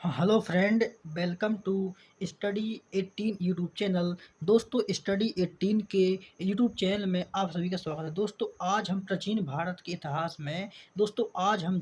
Hello friend, welcome to study 18 YouTube channel. दोस्तों, study 18 के YouTube channel में आप सभी का स्वागत है। दोस्तों, आज हम प्राचीन भारत के इतिहास में दोस्तों आज हम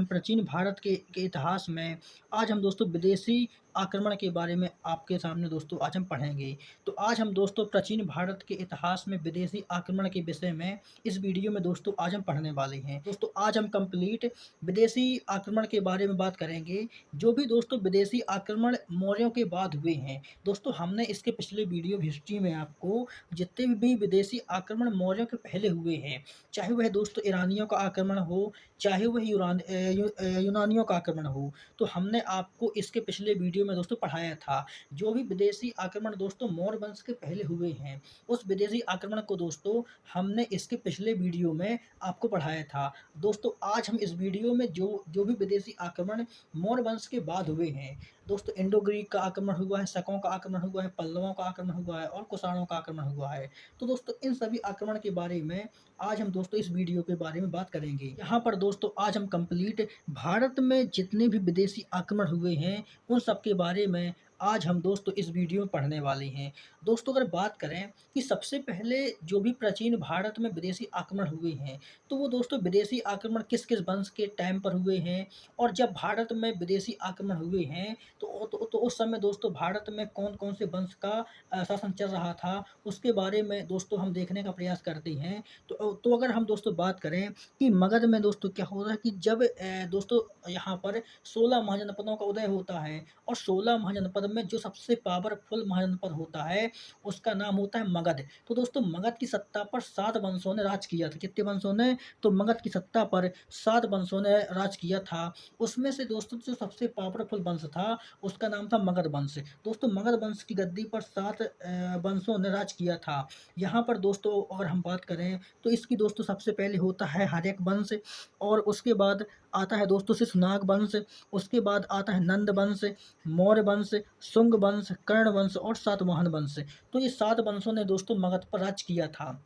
प्राचीन भारत के इतिहास में आज हम दोस्तों विदेशी आक्रमण के बारे में आपके सामने दोस्तों आज हम पढ़ेंगे। तो आज हम दोस्तों प्राचीन भारत के इतिहास में विदेशी आक्रमण के विषय में इस वीडियो में दोस्तों आज हम पढ़ने वाले हैं। दोस्तों, आज हम कंप्लीट विदेशी आक्रमण के बारे में बात करेंगे। जो भी दोस्तों विदेशी आक्रमण मौर्यों के बाद हुए हैं, दोस्तों हमने इसके पिछले वीडियो हिस्ट्री में आपको जितने भी विदेशी आक्रमण मौर्यों के पहले हुए हैं, चाहे वह दोस्तों ईरानियों का आक्रमण हो, चाहे वह यूनानियों का आक्रमण हो, तो हमने आपको इसके पिछले वीडियो में दोस्तों पढ़ाया था। जो भी विदेशी आक्रमण दोस्तों मौर्य वंश के पहले हुए हैं, उस विदेशी आक्रमण को दोस्तों हमने इसके पिछले वीडियो में आपको पढ़ाया था। दोस्तों, आज हम इस वीडियो में जो जो भी विदेशी आक्रमण मौर्य वंश के बाद हुए हैं, दोस्तों इंडो ग्रीक का आक्रमण हुआ है, शकों का आक्रमण हुआ है, पल्लवों का आक्रमण हुआ है और कुषाणों का आक्रमण हुआ है। तो दोस्तों इन सभी आक्रमण के बारे में आज हम दोस्तों इस वीडियो के बारे में बात करेंगे। यहाँ पर दोस्तों आज हम कंप्लीट भारत में जितने भी विदेशी आक्रमण हुए हैं, उन सब के बारे में आज हम दोस्तों इस वीडियो में पढ़ने वाले हैं। दोस्तों, अगर बात करें कि सबसे पहले जो भी प्राचीन भारत में विदेशी आक्रमण हुए हैं, तो वो दोस्तों विदेशी आक्रमण किस किस वंश के टाइम पर हुए हैं, और जब भारत में विदेशी आक्रमण हुए हैं तो उस समय दोस्तों भारत में कौन कौन से वंश का शासन चल रहा था, उसके बारे में दोस्तों हम देखने का प्रयास करते हैं। तो अगर हम दोस्तों बात करें कि मगध में दोस्तों क्या हो रहा है कि जब दोस्तों यहाँ पर 16 महाजनपदों का उदय होता है, और 16 महाजनपद में जो सबसे पावरफुल महाजनपद होता है उसका नाम होता है मगध। तो दोस्तों मगध की सत्ता पर 7 वंशों ने राज किया था। कितने वंशों ने? तो मगध की सत्ता पर 7 वंशों ने राज किया था। उसमें से दोस्तों जो सबसे पावरफुल वंश था उसका नाम था मगध वंश। दोस्तों मगध वंश की गद्दी पर 7 वंशों ने राज किया था। यहाँ पर दोस्तों अगर हम बात करें तो इसकी दोस्तों सबसे पहले होता है हर्यक वंश, और उसके बाद आता है दोस्तों शिशुनाग वंश, उसके बाद आता है नंद वंश, मौर्य वंश, शुंग वंश, कर्ण वंश और सातवाहन वंश। तो ये 7 वंशों ने दोस्तों मगध पर राज किया था।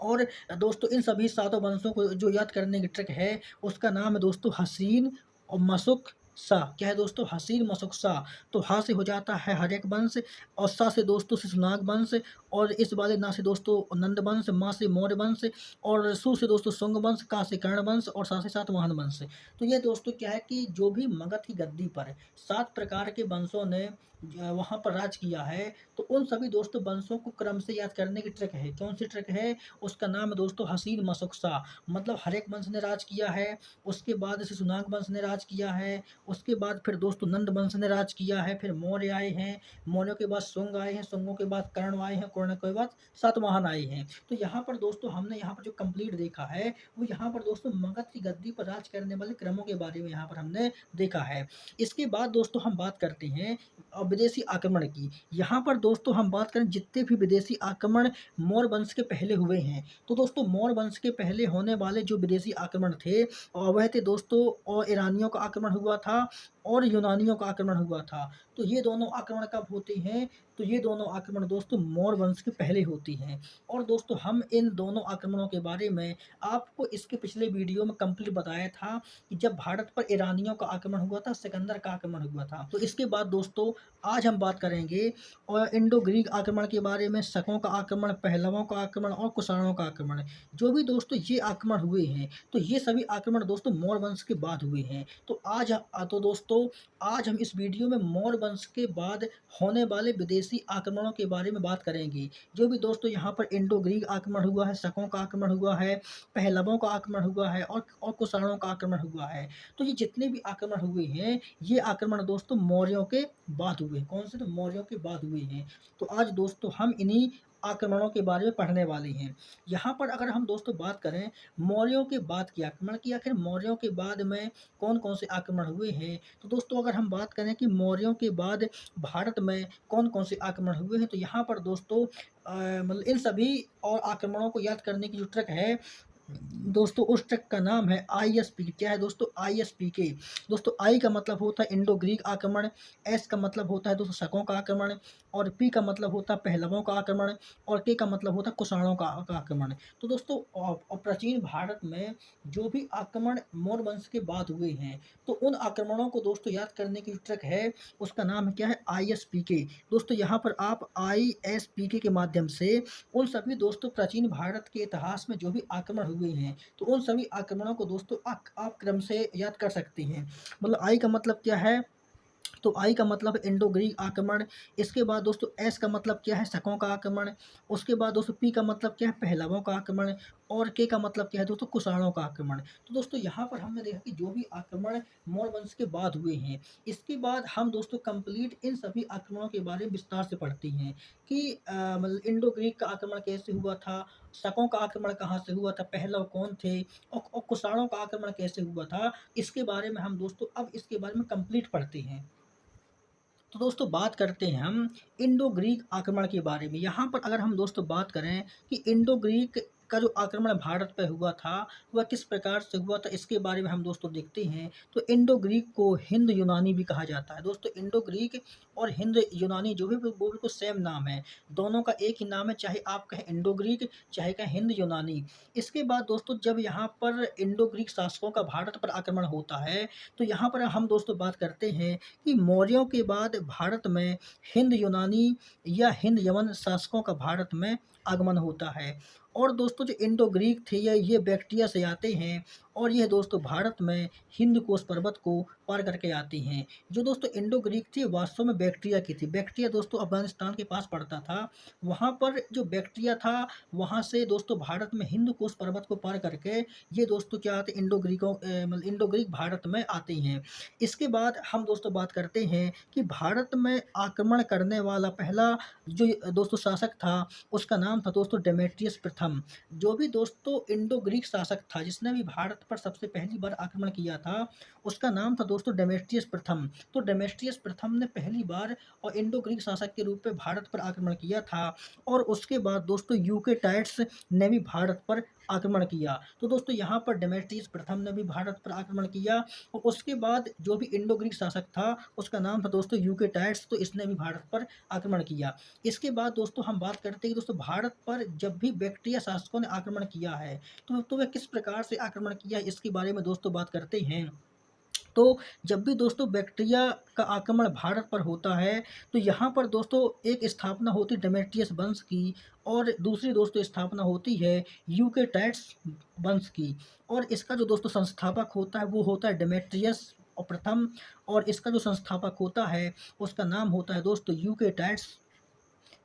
और दोस्तों इन सभी 7 वंशों को जो याद करने की ट्रिक है, उसका नाम है दोस्तों हसीन और मशुक सा। क्या है दोस्तों? हसीन मशुक सा। तो हा से हो जाता है हर्यक वंश, और सा से दोस्तों शिशुनाग वंश, और इस वाले ना से दोस्तों नंद वंश, मा से मौर्य वंश, और सु से दोस्तों शुंग वंश, का से कर्ण वंश और सा से सातवाहन वंश। तो ये दोस्तों क्या है कि जो भी मगध की गद्दी पर 7 प्रकार के वंशों ने वहाँ पर राज किया है, तो उन सभी दोस्तों वंशों को क्रम से याद करने की ट्रिक है। कौन सी ट्रिक है? उसका नाम है दोस्तों हसीन मशुक सा। मतलब हर्यक वंश ने राज किया है, उसके बाद शिशुनाग वंश ने राज किया है, उसके बाद फिर दोस्तों नंद वंश ने राज किया है, फिर मौर्य आए हैं, मौर्यों के बाद शुंग आए हैं, शुंगों के बाद कर्ण आए हैं, कर्ण के बाद सातवाहन आए हैं। तो यहाँ पर दोस्तों हमने यहाँ पर जो कंप्लीट देखा है, वो यहाँ पर दोस्तों मगध की गद्दी पर राज करने वाले क्रमों के बारे में यहाँ पर हमने देखा है। इसके बाद दोस्तों हम बात करते हैं विदेशी आक्रमण की। यहाँ पर दोस्तों हम बात करें जितने भी विदेशी आक्रमण मौर्य वंश के पहले हुए हैं, तो दोस्तों मौर्य वंश के पहले होने वाले जो विदेशी आक्रमण थे, वह थे दोस्तों और ईरानियों का आक्रमण हुआ था और यूनानियों का आक्रमण हुआ था। तो ये दोनों आक्रमण कब होते हैं? तो ये दोनों आक्रमण दोस्तों मौर्य वंश के पहले होती हैं। और दोस्तों हम इन दोनों आक्रमणों के बारे में आपको इसके पिछले वीडियो में कंप्लीट बताया था कि जब भारत पर ईरानियों का आक्रमण हुआ था, सिकंदर का आक्रमण हुआ था। तो इसके बाद दोस्तों आज हम बात करेंगे और इंडो ग्रीक आक्रमण के बारे में, शकों का आक्रमण, पहलवों का आक्रमण और कुषाणों का आक्रमण। जो भी दोस्तों ये आक्रमण हुए हैं, तो ये सभी आक्रमण दोस्तों मौर्य वंश के बाद हुए हैं। तो दोस्तों आज हम इस वीडियो में मौर्य वंश के बाद होने वाले विदेशी आक्रमणों के बारे में बात करेंगे। जो भी दोस्तों यहाँ पर इंडो ग्रीक आक्रमण हुआ है, शकों का आक्रमण हुआ है, पहलवों का आक्रमण हुआ है और कुषाणों का आक्रमण हुआ है। तो ये जितने भी आक्रमण हुए हैं, ये आक्रमण दोस्तों मौर्यों के बाद हुए। कौन से? तो मौर्यों के बाद हुए हैं। तो आज दोस्तों हम इन्हीं आक्रमणों के बारे में पढ़ने वाले हैं। यहाँ पर अगर हम दोस्तों बात करें मौर्यों के बाद के आक्रमण की, आखिर मौर्यों के बाद में कौन कौन से आक्रमण हुए हैं, तो दोस्तों अगर हम बात करें कि मौर्यों के बाद भारत में कौन कौन से आक्रमण हुए हैं, तो यहाँ पर दोस्तों मतलब इन सभी और आक्रमणों को याद करने की जो ट्रिक है, दोस्तों उस ट्रक का नाम है आईएसपी। क्या है दोस्तों? आईएसपीके। दोस्तों आई का मतलब होता है इंडो ग्रीक आक्रमण, एस का मतलब होता है दोस्तों शकों का आक्रमण, और पी का मतलब होता है पहलवों का आक्रमण, और के का मतलब होता है कुषाणों का आक्रमण। तो दोस्तों प्राचीन भारत में जो भी आक्रमण मौर्य वंश के बाद हुए हैं, तो उन आक्रमणों को दोस्तों याद करने की ट्रक है, उसका नाम क्या है? आईएसपीके। दोस्तों यहाँ पर आप आईएसपीके के माध्यम से उन सभी दोस्तों प्राचीन भारत के इतिहास में जो भी आक्रमण हुए हैं, तो उन सभी आक्रमणों को दोस्तों आप क्रम से याद कर सकते हैं। मतलब आई का मतलब क्या है? तो आई का मतलब इंडो ग्रीक आक्रमण। इसके बाद दोस्तों एस का मतलब क्या है? शकों का आक्रमण। उसके बाद दोस्तों पी का मतलब क्या है? पहलवों का आक्रमण। और के का मतलब क्या है दोस्तों? कुषाणों का आक्रमण। तो दोस्तों यहाँ पर हमने देखा कि जो भी आक्रमण मौर्य वंश के बाद हुए हैं, इसके बाद हम दोस्तों कंप्लीट इन सभी आक्रमणों के बारे में विस्तार से पढ़ते हैं कि मतलब इंडो ग्रीक का आक्रमण कैसे हुआ था, शकों का आक्रमण कहाँ से हुआ था, पहलव कौन थे, और कुषाणों का आक्रमण कैसे हुआ था, इसके बारे में हम दोस्तों अब इसके बारे में कंप्लीट पढ़ते हैं। तो दोस्तों बात करते हैं हम इंडो ग्रीक आक्रमण के बारे में। यहाँ पर अगर हम दोस्तों बात करें कि इंडो ग्रीक का जो आक्रमण भारत पे हुआ था, वह किस प्रकार से हुआ था, इसके बारे में हम दोस्तों देखते हैं। तो इंडो ग्रीक को हिंद यूनानी भी कहा जाता है। दोस्तों इंडो ग्रीक और हिंद यूनानी जो भी वो बिल्कुल सेम नाम है, दोनों का एक ही नाम है, चाहे आप कहें इंडो ग्रीक चाहे कहें हिंद यूनानी। इसके बाद दोस्तों जब यहाँ पर इंडो ग्रीक शासकों का भारत पर आक्रमण होता है, तो यहाँ पर हम दोस्तों बात करते हैं कि मौर्यों के बाद भारत में हिंद यूनानी या हिंद यमन शासकों का भारत में आगमन होता है। और दोस्तों जो इंडो ग्रीक थे ये बैक्ट्रिया से आते हैं, और ये दोस्तों भारत में हिंद कोश पर्वत को पार करके आती हैं। जो दोस्तों इंडो ग्रीक थी वास्तव में बैक्ट्रिया की थी। बैक्ट्रिया दोस्तों अफगानिस्तान के पास पड़ता था। वहाँ पर जो बैक्ट्रिया था, वहाँ से दोस्तों भारत में हिंद कोश पर्वत को पार करके ये दोस्तों क्या आते? मतलब इंडो ग्रीक भारत में आते हैं। इसके बाद हम दोस्तों बात करते हैं कि भारत में आक्रमण करने वाला पहला जो दोस्तों शासक था, उसका नाम था दोस्तों डेमेट्रियस प्रथम। जो भी दोस्तों इंडो ग्रीक शासक था जिसने भी भारत पर सबसे पहली बार आक्रमण किया था, उसका नाम था दोस्तों डेमेट्रियस प्रथम। तो डेमेट्रियस प्रथम ने पहली बार और इंडो ग्रीक शासक के रूप में भारत पर आक्रमण किया था, और उसके बाद दोस्तों यूकेटाइट्स ने भी भारत पर आक्रमण किया। तो दोस्तों यहाँ पर डेमेट्रियस प्रथम ने भी भारत पर आक्रमण किया, और उसके बाद जो भी इंडो ग्रीक शासक था, उसका नाम था दोस्तों यूकेटाइट्स, तो इसने भी भारत पर आक्रमण किया। इसके बाद दोस्तों हम बात करते हैं कि दोस्तों भारत पर जब भी बैक्ट्रिया शासकों ने आक्रमण किया है, तो वह किस प्रकार से आक्रमण किया है, इसके बारे में दोस्तों बात करते हैं। तो जब भी दोस्तों बैक्टीरिया का आक्रमण भारत पर होता है, तो यहाँ पर दोस्तों एक स्थापना होती है डेमेट्रियस वंश की, और दूसरी दोस्तों स्थापना होती है यूकेटाइट्स वंश की। और इसका जो दोस्तों संस्थापक होता है वो होता है डेमेट्रियस और प्रथम, और इसका जो संस्थापक होता है उसका नाम होता है दोस्तों यूकेटाइट्स।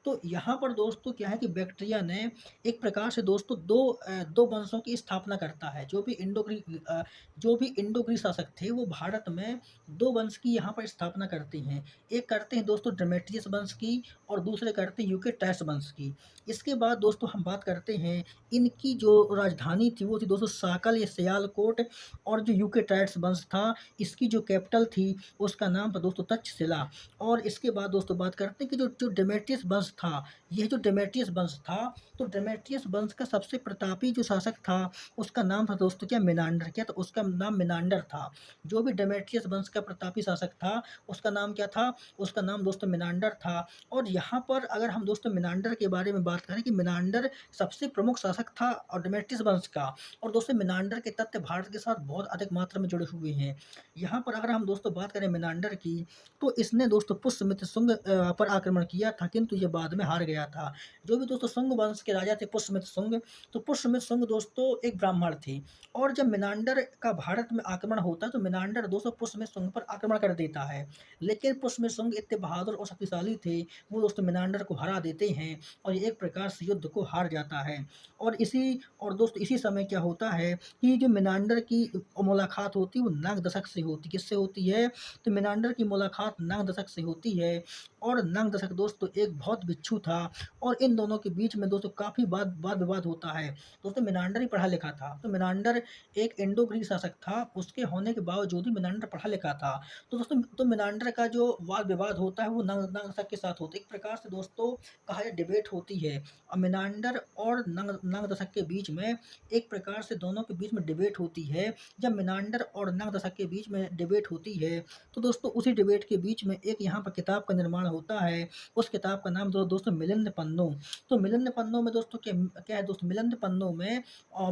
तो यहाँ पर दोस्तों क्या है कि बैक्टीरिया ने एक प्रकार से दोस्तों दो वंशों की स्थापना करता है। जो भी इंडो ग्रीक शासक थे वो भारत में दो वंश की यहाँ पर स्थापना करते हैं। एक करते हैं दोस्तों डेमेट्रियस वंश की, और दूसरे करते हैं यूकेटाइट्स वंश की। इसके बाद दोस्तों हम बात करते हैं इनकी जो राजधानी थी वो थी दोस्तों साकल या सियालकोट, और जो यूकेटाइट्स वंश था इसकी जो कैपिटल थी उसका नाम था दोस्तों तक्षशिला। और इसके बाद दोस्तों बात करते हैं कि जो जो डेमेट्रियस वंश था, यह जो डेमेट्रियस वंश था, तो डेमेट्रियस वंश का सबसे प्रतापी जो शासक था उसका नाम था दोस्तों क्या? मिनांडर। क्या था उसका नाम? मिनांडर था। जो भी डेमेट्रियस वंश का प्रतापी शासक था उसका नाम क्या था? उसका नाम दोस्तों मिनांडर था। और यहाँ पर अगर हम दोस्तों मिनांडर के बारे में बात करें कि मिनांडर सबसे प्रमुख शासक था और डेमेट्रियस वंश का, और दोस्तों मिनांडर के तथ्य भारत के साथ बहुत अधिक मात्रा में जुड़े हुए हैं। यहाँ पर अगर हम दोस्तों बात करें मिनांडर की, तो इसने दोस्तों पुष्यमित्र शुंग पर आक्रमण किया था, किंतु ये बाद में हार गया था। जो भी दोस्तों शुंग वंश के राजा थे पुष्यमित्र शुंग, तो पुष्यमित्र शुंग दोस्तों एक ब्राह्मण थे। और जब मिनांडर का भारत में आक्रमण होता है तो मिनांडर दोस्तों पुष्यमित्र शुंग पर आक्रमण कर देता है। लेकिन पुष्यमित्र शुंग इतने बहादुर और शक्तिशाली थे, वो दोस्तों मिनांडर को हरा देते हैं, और ये एक प्रकार से युद्ध को हार जाता है। और दोस्तों इसी समय क्या होता है कि जो मिनांडर की मुलाकात होती है वो नाग दशक से होती है। किससे होती है? तो मिनांडर की मुलाकात नाग दशक से होती है। और नाग दशक दोस्तों एक बहुत बिच्छू था और इन दोनों के बीच में दोस्तों काफ़ी वाद विवाद होता है। दोस्तों मेनांडर ही पढ़ा लिखा था, तो मेनांडर एक इंडो ग्रीक शासक था, उसके होने के बावजूद ही मेनांडर पढ़ा लिखा था। तो दोस्तों तो मेनांडर का जो वाद विवाद होता है वो नंग के साथ होता है। एक प्रकार से दोस्तों कहा जाए डिबेट होती है और मेनांडर और नंग के बीच में एक प्रकार से दोनों के बीच में डिबेट होती है। जब मेनांडर और नंग के बीच में डिबेट होती है तो दोस्तों उसी डिबेट के बीच में एक यहाँ पर किताब का निर्माण होता है। उस किताब का नाम दोस्तों मिलिंद पन्नों। तो मिलिंद पन्नों में दोस्तों क्या है दोस्तों, मिलिंद पन्नों में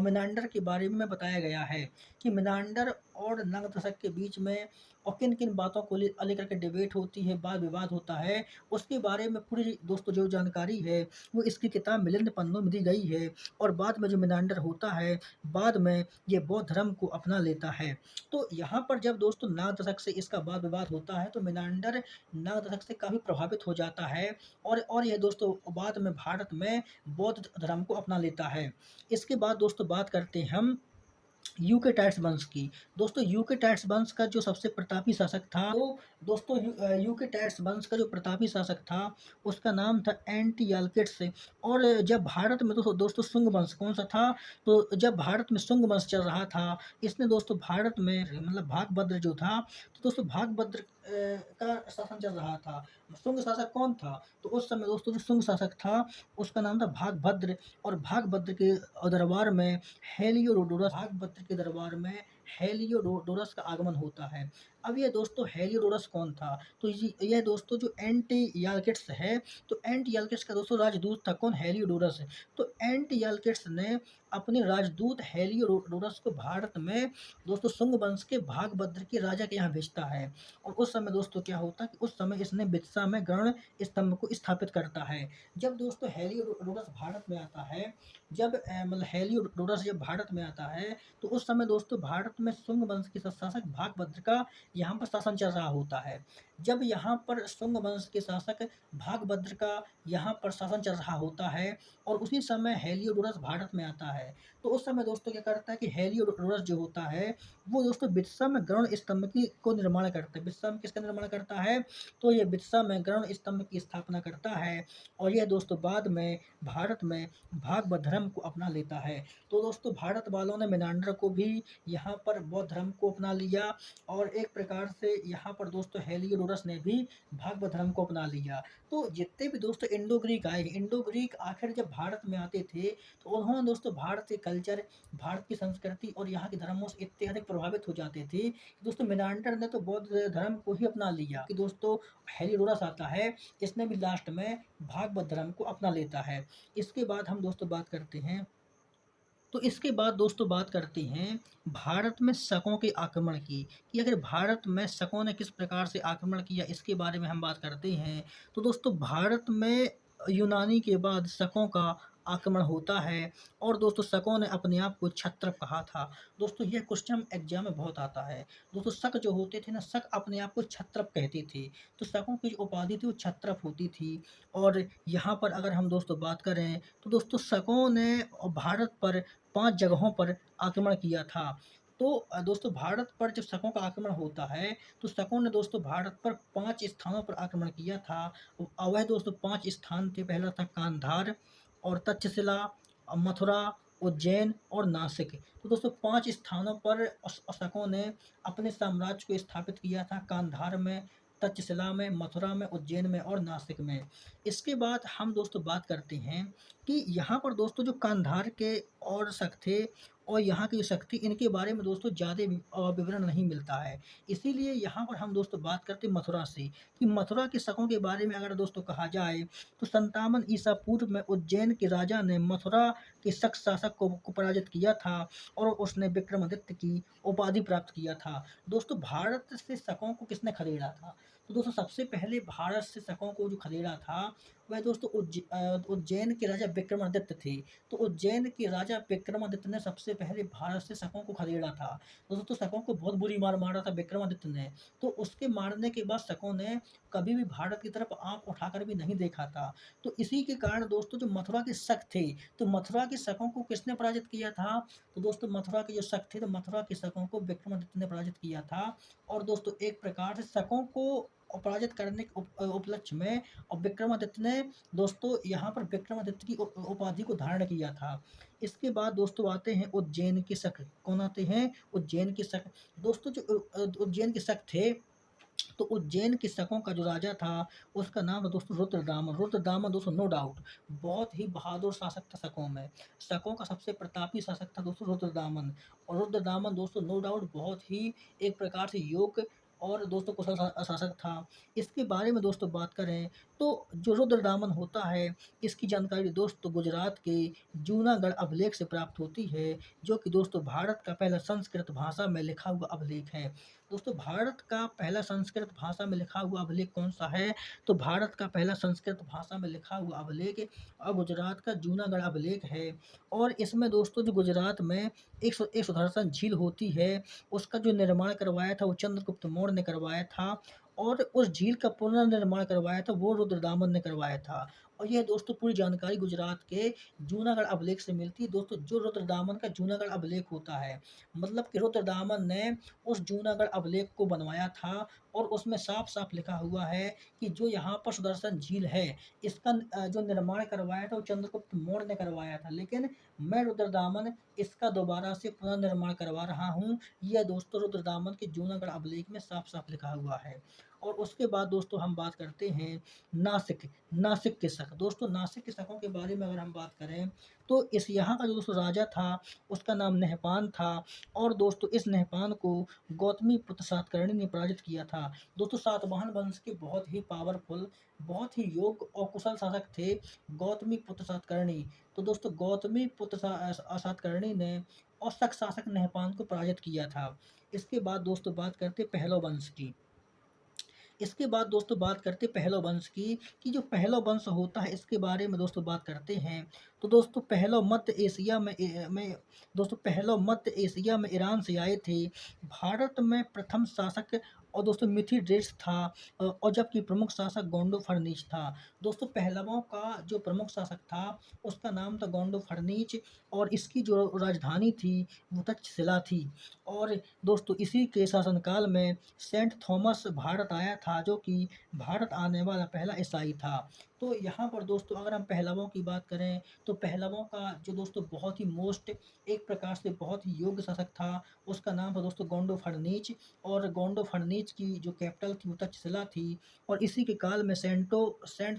मेनांडर के बारे में बताया गया है कि मेनांडर और नंग के बीच में और किन किन बातों को लेकर के डिबेट होती है, वाद विवाद होता है, उसके बारे में पूरी दोस्तों जो जानकारी है वो इसकी किताब मिलिंद पन्नों में दी गई है। और बाद में जो मेनांडर होता है बाद में ये बौद्ध धर्म को अपना लेता है। तो यहाँ पर जब दोस्तों 9 दशक से इसका वाद विवाद होता है तो मेनांडर 9 दशक से काफ़ी प्रभावित हो जाता है और यह दोस्तों बाद में भारत में बौद्ध धर्म को अपना लेता है। इसके बाद दोस्तों बात करते हैं हम यूकेटाइड्स वंश की। दोस्तों यूकेटाइड्स वंश का जो सबसे प्रतापी शासक था तो दोस्तों यूकेटाइड्स वंश का जो प्रतापी शासक था उसका नाम था एंटियालकिड्स। और जब भारत में दोस्तों शुंग वंश कौन सा था, तो जब भारत में शुंग वंश चल रहा था इसने दोस्तों भारत में मतलब भागभद्र जो था, तो दोस्तों भागभद्र का शासन चल रहा था। शुंग शासक कौन था, तो उस समय दोस्तों जो शुंग शासक था उसका नाम था भागभद्र। और भागभद्र के दरबार में हेलियोडोरस भागभद्र के दरबार में हेलियोडोरस का आगमन होता है। अब ये दोस्तों हेलियोडोरस कौन था, तो यह दोस्तों जो एंटियालकिड्स है, तो एंटियालकिड्स का दोस्तों राजदूत था कौन, हेलियोडोरस। तो एंटियालकिड्स ने अपने राजदूत हेलियोडोरस को भारत में दोस्तों शुंग वंश के भागभद्र के राजा के यहाँ भेजता है। और उस समय दोस्तों क्या होता है कि उस समय इसने बित्सा में गरुड़ स्तंभ को स्थापित करता है। जब दोस्तों हेलियोडोरस भारत में आता है, जब मतलब हेलियोडोरस जब भारत में आता है तो उस समय दोस्तों भारत में शुंग वंश के शासक भागभद्र का यहाँ पर शासन चल रहा होता है। जब यहाँ पर शुंग वंश के शासक भागभद्र का यहाँ पर शासन चल रहा होता है और उसी समय हेलियोडोरस भारत में आता है, तो उस समय दोस्तों क्या करता है कि हेलियोडोरस जो होता है वो दोस्तों बित्सा में गरुड़ स्तंभ की को निर्माण करता है। बित्सा में किसका निर्माण करता है, तो ये बित्सा में गरुड़ स्तंभ की स्थापना करता है और यह दोस्तों बाद में भारत में भागवत धर्म को अपना लेता है। तो दोस्तों भारत वालों ने मेनांडर को भी यहाँ पर बौद्ध धर्म को अपना लिया और एक प्रकार से यहाँ पर दोस्तों हेलियोडोरस ने भी भागवत धर्म को अपना लिया। तो जितने भी दोस्तों इंडो ग्रीक आए, इंडो ग्रीक आखिर जब भारत में आते थे तो उन्होंने दोस्तों भारत के कल्चर, भारत की संस्कृति और यहाँ के धर्मों से इतने अधिक प्रभावित हो जाते थे कि दोस्तों मेनांडर ने तो बौद्ध धर्म को ही अपना लिया कि दोस्तों हेलियोडोरस आता है, इसने भी लास्ट में भागवत धर्म को अपना लेता है। इसके बाद हम दोस्तों बात करते हैं, तो इसके बाद दोस्तों बात करते हैं भारत में शकों के आक्रमण की, कि अगर भारत में शकों ने किस प्रकार से आक्रमण किया इसके बारे में हम बात करते हैं। तो दोस्तों भारत में यूनानी के बाद शकों का आक्रमण होता है और दोस्तों शकों ने अपने आप को क्षत्रप कहा था। दोस्तों यह क्वेश्चन एग्जाम में बहुत आता है। दोस्तों शक जो होते थे ना, शक अपने आप को क्षत्रप कहते थे, तो शकों की जो उपाधि थी वो क्षत्रप होती थी। और यहाँ पर अगर हम दोस्तों बात करें तो दोस्तों शकों ने भारत पर 5 जगहों पर आक्रमण किया था। तो दोस्तों भारत पर जब शकों का आक्रमण होता है तो शकों ने दोस्तों भारत पर 5 स्थानों पर आक्रमण किया था। वह दोस्तों 5 स्थान थे, पहला था कांधार और तक्षशिला, मथुरा, उज्जैन और नासिक। तो दोस्तों 5 स्थानों पर शकों ने अपने साम्राज्य को स्थापित किया था, कांधार में, तक्षशिला में, मथुरा में, उज्जैन में और नासिक में। इसके बाद हम दोस्तों बात करते हैं कि यहाँ पर दोस्तों जो कांधार के और शक थे और यहाँ की जो शक थी इनके बारे में दोस्तों ज़्यादा विवरण नहीं मिलता है। इसीलिए यहाँ पर हम दोस्तों बात करते हैं मथुरा से, कि मथुरा के शकों के बारे में अगर दोस्तों कहा जाए तो 57 ईसा पूर्व में उज्जैन के राजा ने मथुरा के शक शासक को पराजित किया था और उसने विक्रमादित्य की उपाधि प्राप्त किया था। दोस्तों भारत से शकों को किसने खदेड़ा था, तो दोस्तों सबसे पहले भारत से शकों को जो खदेड़ा था वह दोस्तों उज्जैन के राजा विक्रमादित्य थे। तो उज्जैन के राजा विक्रमादित्य ने सबसे पहले भारत से शकों को खदेड़ा था। दोस्तों शकों को बहुत बुरी मार मारा था विक्रमादित्य ने। तो उसके मारने के बाद शकों ने कभी भी भारत की तरफ आंख उठाकर भी नहीं देखा था। तो इसी के कारण दोस्तों जो मथुरा के शक थे, तो मथुरा के शकों को किसने पराजित किया था, तो दोस्तों मथुरा के जो शक थे तो मथुरा के शकों को विक्रमादित्य ने पराजित किया था। और दोस्तों एक प्रकार से शकों को और पराजित करने के उपलक्ष्य में और विक्रमादित्य ने दोस्तों यहाँ पर विक्रमादित्य की उपाधि को धारण किया था। इसके बाद दोस्तों आते हैं उज्जैन के शक। कौन आते हैं? उज्जैन के शक। दोस्तों जो उज्जैन के शक थे, तो उज्जैन के शकों का जो राजा था, उसका नाम था दोस्तों रुद्रदामन। रुद्रदामन दोस्तों नो डाउट बहुत ही बहादुर शासक था शकों में। शकों का सबसे प्रतापी शासक था दोस्तों रुद्रदामन। और रुद्रदामन दोस्तों नो डाउट बहुत ही एक प्रकार से योग्य और दोस्तों कुशल शासक था। इसके बारे में दोस्तों बात करें तो जो रुद्रदामन होता है, इसकी जानकारी दोस्तों गुजरात के जूनागढ़ अभिलेख से प्राप्त होती है, जो कि दोस्तों भारत का पहला संस्कृत भाषा में लिखा हुआ अभिलेख है। दोस्तों भारत का पहला संस्कृत भाषा में लिखा हुआ अभिलेख कौन सा है? तो भारत का पहला संस्कृत भाषा में लिखा हुआ अभिलेख गुजरात का जूनागढ़ अभिलेख है। और इसमें दोस्तों जो गुजरात में एक सुदर्शन झील होती है, उसका जो निर्माण करवाया था वो चंद्रगुप्त मौर्य ने करवाया था। और उस झील का पुनर्निर्माण करवाया था वो रुद्रदामन ने करवाया था। और यह दोस्तों पूरी जानकारी गुजरात के जूनागढ़ अभिलेख से मिलती है। दोस्तों जो रुद्रदामन का जूनागढ़ अभिलेख होता है, मतलब कि रुद्रदामन ने उस जूनागढ़ अभिलेख को बनवाया था और उसमें साफ-साफ लिखा हुआ है कि जो यहाँ पर सुदर्शन झील है, इसका जो निर्माण करवाया था वो चंद्रगुप्त मौर्य ने करवाया था। लेकिन मैं रुद्रदामन इसका दोबारा से पुनर्निर्माण करवा रहा हूँ। यह दोस्तों रुद्रदामन के जूनागढ़ अभिलेख में साफ-साफ लिखा हुआ है। और उसके बाद दोस्तों हम बात करते हैं नासिक। नासिक के शक। दोस्तों नासिक के शकों के बारे में अगर हम बात करें तो इस यहाँ का जो दोस्तों राजा था, उसका नाम नहपान था। और दोस्तों इस नहपान को गौतमीपुत्र सातकर्णी ने पराजित किया था। दोस्तों सातवाहन वंश के बहुत ही पावरफुल, बहुत ही योग्य और कुशल शासक थे गौतमीपुत्र सातकर्णी। तो दोस्तों गौतमीपुत्र सातकर्णी ने और शक शासक नहपान को पराजित किया था। इसके बाद दोस्तों बात करते हैं पहलव वंश की। इसके बाद दोस्तों बात करते हैं पहलव वंश की, कि जो पहलव वंश होता है इसके बारे में दोस्तों बात करते हैं। तो दोस्तों पहलव मध्य एशिया में दोस्तों पहलव मध्य एशिया में ईरान से आए थे। भारत में प्रथम शासक और दोस्तों मिथिलेश था। और जबकि प्रमुख शासक गोंडोफर्नीच था। दोस्तों पहलवों का जो प्रमुख शासक था उसका नाम था गोंडोफर्नीच। और इसकी जो राजधानी थी वो तक्षशिला थी। और दोस्तों इसी के शासनकाल में सेंट थॉमस भारत आया था, जो कि भारत आने वाला पहला ईसाई था। तो यहाँ पर दोस्तों अगर हम पहलवों की बात करें तो पहलवों का जो दोस्तों बहुत ही मोस्ट एक प्रकार से बहुत ही योग्य शासक था, उसका नाम था दोस्तों गोंडोफर्नीच। और गोंडोफर्नीच की जो कैपिटल थी वो तक्षशिला थी। और इसी के काल में सेंट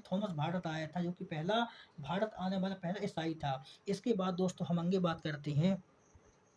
थॉमस भारत आया था, जो कि पहला भारत आने वाला पहला ईसाई था। इसके बाद दोस्तों हम आगे बात करते हैं।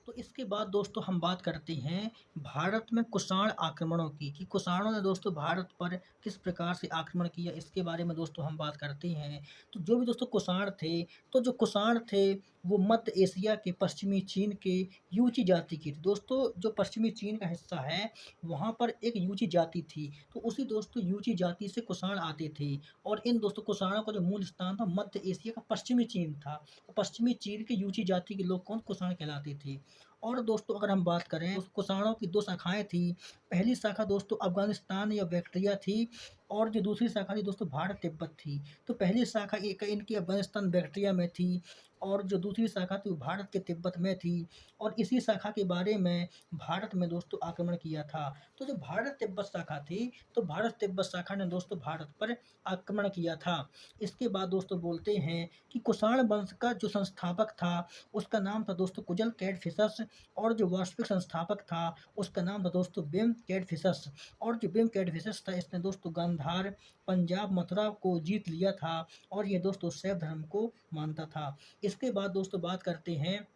तो इसके बाद दोस्तों हम बात करते हैं भारत में कुषाण आक्रमणों की, कि कुषाणों ने दोस्तों भारत पर किस प्रकार से आक्रमण किया, इसके बारे में दोस्तों हम बात करते हैं। तो जो भी दोस्तों कुषाण थे, तो जो कुषाण थे वो मध्य एशिया के पश्चिमी चीन के यूची जाति की थी। दोस्तों जो पश्चिमी चीन का हिस्सा है वहाँ पर एक यूची जाति थी, तो उसी दोस्तों यूची जाति से कुषाण आते थे। और इन दोस्तों कुषाणों का जो मूल स्थान था मध्य एशिया का पश्चिमी चीन था। तो पश्चिमी चीन के यूची जाति के लोग कौन कुषाण कहलाते थे। और दोस्तों अगर हम बात करें तो कुषाणों की दो शाखाएं थी। पहली शाखा दोस्तों अफगानिस्तान या बैक्ट्रिया थी, और जो दूसरी शाखा थी दोस्तों भारत तिब्बत थी। तो पहली शाखा एक इनकी अफगानिस्तान बैक्ट्रिया में थी, और जो दूसरी शाखा थी वो भारत के तिब्बत में थी। और इसी शाखा के बारे में भारत में दोस्तों आक्रमण किया था। तो जो भारत तिब्बत शाखा थी, तो भारत तिब्बत शाखा ने दोस्तों भारत पर आक्रमण किया था। इसके बाद दोस्तों बोलते हैं कि कुषाण वंश का जो संस्थापक था उसका नाम था दोस्तों कुजल कैडफिसस। और जो वास्तविक संस्थापक था उसका नाम था दोस्तों बिम कैडफिसस। और जो बिम कैडफिसस था इसने दोस्तों गांधार, पंजाब, मथुरा को जीत लिया था। और ये दोस्तों शैव धर्म को मानता था। इसके बाद दोस्तों बात करते हैं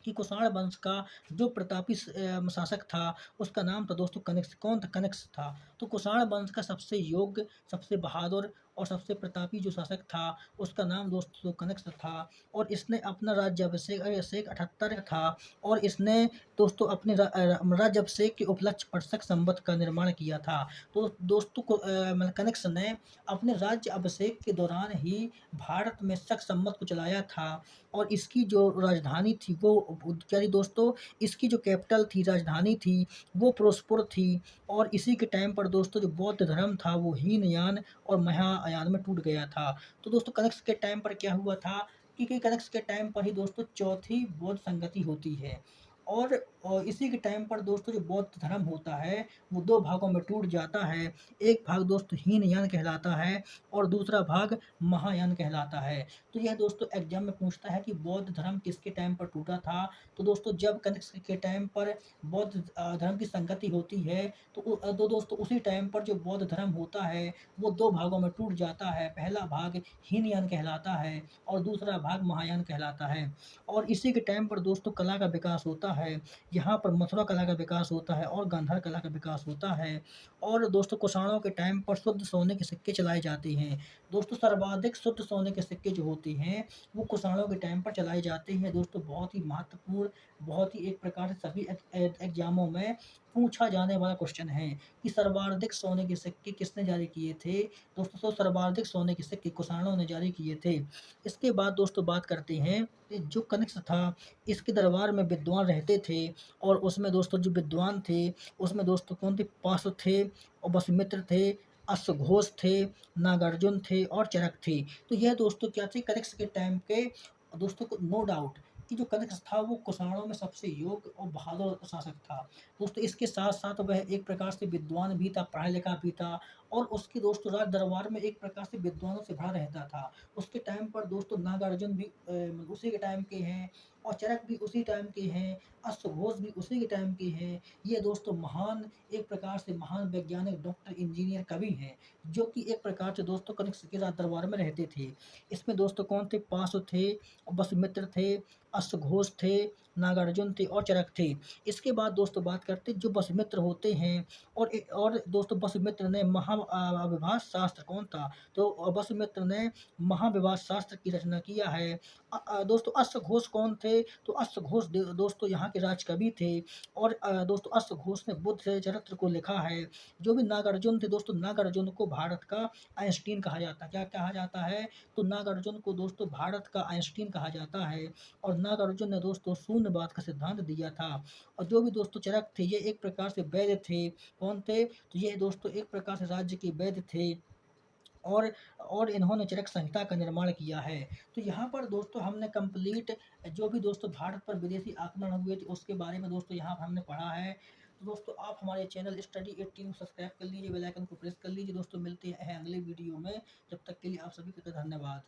कि कुषाण वंश का जो प्रतापी शासक था उसका नाम था दोस्तों कनिष्क। कौन था? कनिष्क था। तो कुषाण वंश का सबसे योग्य, सबसे बहादुर और सबसे प्रतापी जो शासक था उसका नाम दोस्तों कनिष्क था। और इसने अपना राज्याभिषेक 78 था। और इसने दोस्तों अपने राज्याभिषेक के उपलक्ष्य पर शक संवत का निर्माण किया था। तो दोस्तों को मतलब कनिष्क ने अपने राज्य अभिषेक के दौरान ही भारत में शक संवत को चलाया था। और इसकी जो राजधानी थी वो क्या थी दोस्तों, इसकी जो कैपिटल थी, राजधानी थी, वो फिरोजपुर थी। और इसी के टाइम पर दोस्तों जो बौद्ध धर्म था वो हीनयान और महायान में टूट गया था। तो दोस्तों कनिष्क के टाइम पर क्या हुआ था कि कनिष्क के टाइम पर ही दोस्तों चौथी बौद्ध संगति होती है। और और इसी के टाइम पर दोस्तों जो बौद्ध धर्म होता है वो 2 भागों में टूट जाता है। एक भाग दोस्तों हीनयान कहलाता है और दूसरा भाग महायान कहलाता है। तो यह दोस्तों एग्ज़ाम में पूछता है कि बौद्ध धर्म किसके टाइम पर टूटा था? तो दोस्तों जब कनिष्क के टाइम पर बौद्ध धर्म की संगति होती है तो दोस्तों उसी टाइम पर जो बौद्ध धर्म होता है वो 2 भागों में टूट जाता है। पहला भाग हीनयान कहलाता है और दूसरा भाग महायान कहलाता है। और इसी के टाइम पर दोस्तों कला का विकास होता है। यहाँ पर मथुरा कला का विकास होता है और गांधार कला का विकास होता है। और दोस्तों कुषाणों के टाइम पर शुद्ध सोने के सिक्के चलाए जाते हैं। दोस्तों सर्वाधिक शुद्ध सोने के सिक्के जो होते हैं वो कुषाणों के टाइम पर चलाए जाते हैं। दोस्तों बहुत ही महत्वपूर्ण, बहुत ही एक प्रकार से सभी एग्जामों में पूछा जाने वाला क्वेश्चन है कि सर्वाधिक सोने के सिक्के किसने जारी किए थे? दोस्तों तो सर्वाधिक सोने के सिक्के कुषाणों ने जारी किए थे। इसके बाद दोस्तों बात करते हैं कि जो कनिष्क था इसके दरबार में विद्वान रहते थे और उसमें दोस्तों जो विद्वान थे उसमें दोस्तों कौन थे? पार्श्व थे और वसुमित्र थे, अश्वघोष थे, नागार्जुन थे और चरक थे। तो यह दोस्तों क्या थे? कनिष्क के टाइम के दोस्तों को नो डाउट कि जो कनिष्क था वो कुषाणों में सबसे योग्य और बहादुर शासक था। दोस्तों इसके साथ-साथ वह एक प्रकार से विद्वान भी था, पढ़ा-लिखा भी था और उसके दोस्तों राज दरबार में एक प्रकार से विद्वानों से भरा रहता था। उसके टाइम पर दोस्तों नागार्जुन भी उसी के टाइम के हैं और चरक भी उसी टाइम के हैं, अश्वघोष भी उसी के टाइम के हैं। ये दोस्तों महान एक प्रकार से महान वैज्ञानिक, डॉक्टर, इंजीनियर, कवि हैं, जो कि एक प्रकार से दोस्तों कनिष्क के राज दरबार में रहते थे। इसमें दोस्तों कौन थे? पार्श्व थे, वसुमित्र थे, अश्वघोष थे, नागार्जुन थे और चरक थे। इसके बाद दोस्तों बात करते हैं जो वसुमित्र होते हैं और दोस्तों वसुमित्र ने विभाष शास्त्र कौन था? तो वसुमित्र ने महाविभाष शास्त्र की रचना किया है। दोस्तों अश्वघोष कौन थे? तो अश्वघोष दोस्तों यहाँ के राजकवि थे और दोस्तों अश्वघोष ने बुद्ध चरित्र को लिखा है। जो भी नागार्जुन थे दोस्तों, नागार्जुन को भारत का आइंस्टीन कहा जाता है। क्या कहा जाता है? तो नागार्जुन को दोस्तों भारत का आइंस्टीन कहा जाता है और नागार्जुन ने दोस्तों शून्यवाद का सिद्धांत दिया था। और जो भी दोस्तों चरक थे ये एक प्रकार से वैद्य थे। कौन थे? तो ये दोस्तों एक प्रकार से राज्य के वैद्य थे और इन्होंने चरक संहिता का निर्माण किया है। तो यहाँ पर दोस्तों हमने कंप्लीट जो भी दोस्तों भारत पर विदेशी आक्रमण हुए थे उसके बारे में दोस्तों यहाँ हमने पढ़ा है। तो दोस्तों आप हमारे चैनल स्टडी 18 को सब्सक्राइब कर लीजिए, बेल आइकन को प्रेस कर लीजिए। दोस्तों मिलते हैं अगले वीडियो में, जब तक के लिए आप सभी का धन्यवाद।